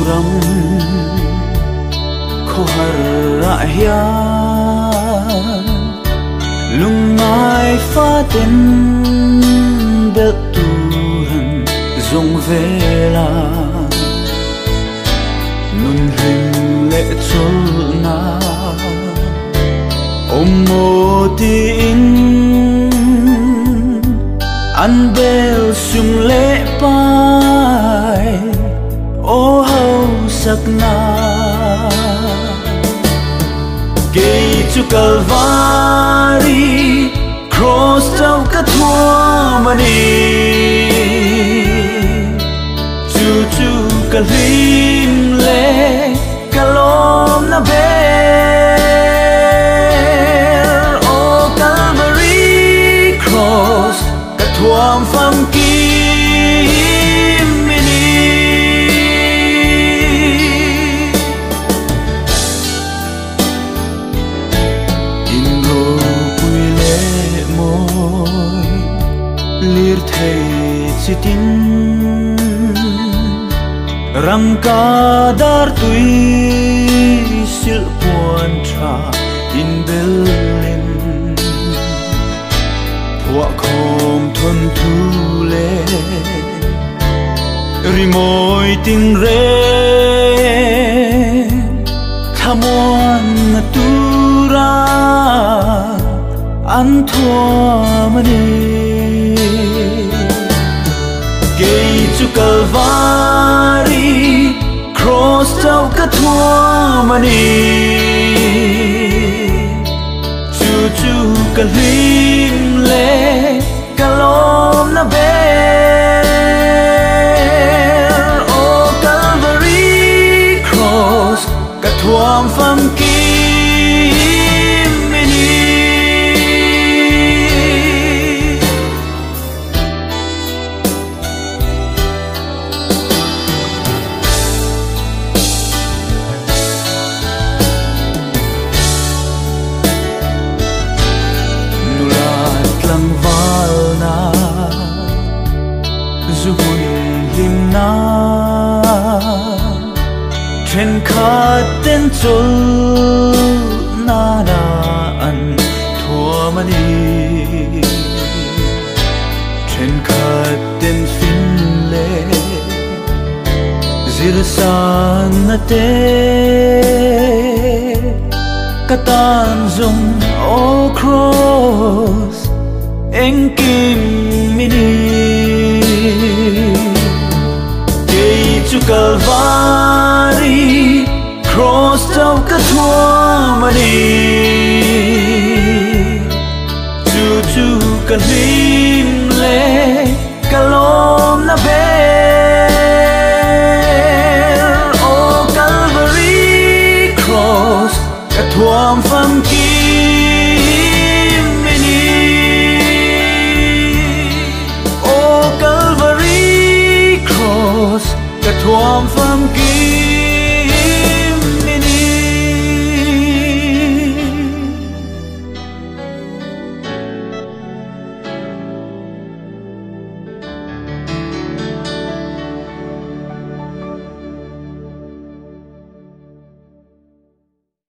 ram kho har ra ya lung mai fa ten bel tu han zong vela nun ring lệ chol na mo tin an bel sum lệ pai o hau sak na ke chu Calvary cross trao ka thua mani chu chu ka lim le ka lom na bel o Calvary cross ka thuam pham kim mini in ro pui le moi lir thei chitin rang ka dar tui sil puan tha in belin phua khom thon thu le ri moi tin re thamon tu ra an thua mani ke chu Calvary cross trao ka thua mani chu chu ka lim le ka lom na bel o Calvary cross ka thuam pham kim mini zuhun lim na then khát tên chol na na an thua mani then khát tên fin le zir san na te katan zong o cross eng kim mini chu Calvary cross trao ka thua mani chu chu ka lim le ka lom na bel o Calvary cross ka thuam pham kim mini o Calvary cross ka thuam pham kim